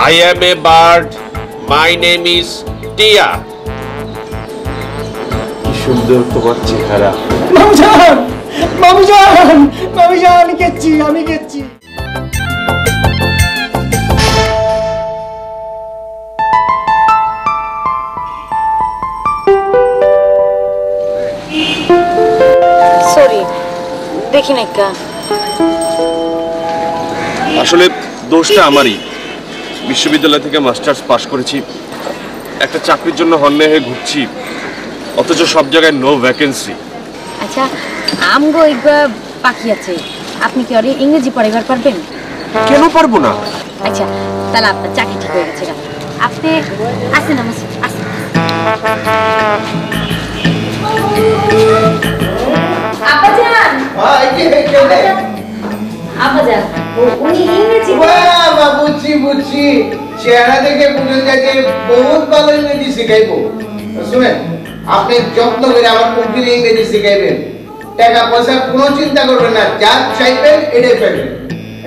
I am a bird. My name is Tia. কি সুন্দর তোমার চেহারা। মামুজান, মামুজান, মামুজান, গেছি, আমি গেছি। সরি, দেখি না কা। আসলে দোষটা আমারই। বিশ্ববিদ্যালয় থেকে মাস্টার্স পাশ করেছি, একটা চাকরির জন্য হন্যে হয়ে ঘুরছি, অথচ সব জায়গায় নো ভ্যাকেন্সি। আচ্ছা, আমগো ইগা বাকি আছে, আপনি কি আরে ইংরেজি পড়াইবার পারবেন? কেন পারবো না? আচ্ছা, তাহলে আপনার চাকরি ঠিক হয়ে গেছে। আপনি আসেন আমার আসেন। আব্বাজান, আব্বাজান, উনি ইংরেজি। বাবা, বুঝছি বুঝছি, চেহারা দেখে বুঝে যায় যে বহুত ভালো ইংরেজি শিখাইবো। শুনেন, আপনি যত্ন করে আমার পঙ্কির ইংরেজি শিখাইবেন, টাকা পয়সা কোনো চিন্তা করবেন না, যা চাইবেন এটাই পাবেন।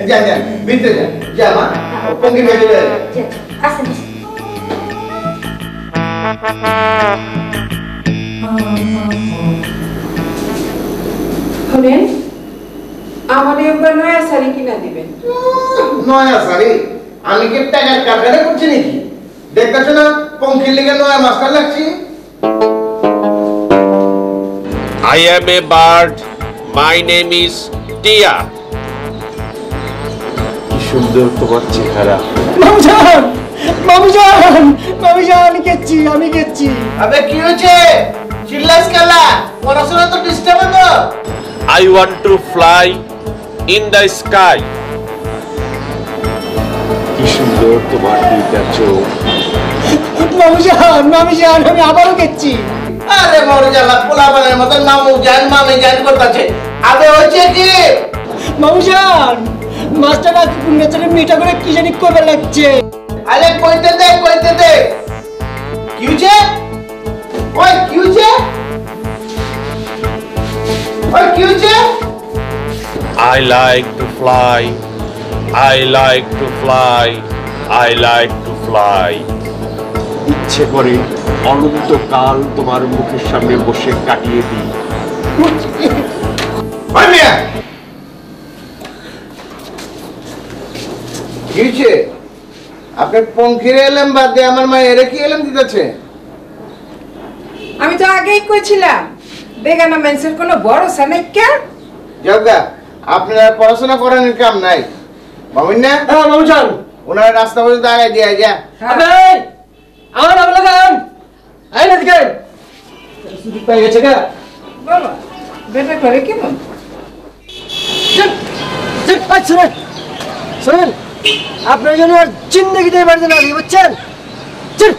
যান যান, ভিতরে যান, যা মা, পঙ্কি ভেতরে আসেন। শুনেন, আমার একবার নয়া শাড়ি কিনা দিবেন। নয়া শাড়ি? আমি কি টাকার কারখানা করছি নাকি? দেখতেছো না পঙ্কির লেগে নয়া মাস্টার লাগছি। I am a bird. My name is Tia. কি সুন্দর তোমার চেহারা। মামুজান, মামুজান, মামুজান, গেছি, আমি গেছি। আবে কি হয়েছে? চিল্লাস কেলা? পড়াশোনা তো ডিস্টার্ব হলো। I want to fly in the sky. কি সুন্দর তোমার দুইটা চোখ। মামুজান, মামুজান, আমি আবারও গেছি। আরে বড় জ্বালা, পোলাপানের মতন মামু জান মামি জান করতেছে। আবে হয়েছে কি? মামুজান, মাস্টার নেচারে মিটা করে কি জানি করবে লাগছে। আরে কইতে দে, কইতে দে। কি হয়েছে? ওই কি হয়েছে? ওই কি হয়েছে? I like to fly. I like to fly. I like to fly. ইচ্ছে করে অনন্তকাল তোমার মুখের সামনে বসে কাটিয়ে দিই। ওই মিয়া, কি হয়েছে? আপনি পঙ্খিরে এলেন বাদ দিয়ে আমার মা এরে কি এলেন দিতেছে? আমি তো আগেই কইছিলাম, বেগানা মানুষের কোনো ভরসা নেই। কে জগা, আপনার পড়াশোনা করানোর কাম নাই। মামুন না? হ্যাঁ মামুজান। ওনার রাস্তা পর্যন্ত আগাই দিয়ে যা। আবে, আমার নাম লাগান। আই না দিকে। সুযোগ পেয়ে গেছে গা। বাবা, বেটা করে কেমন? চল, চল, শুনেন, শুনেন, আপনার জন্য আর জিন্দগিতে বাড়তে না, বুঝছেন? চল।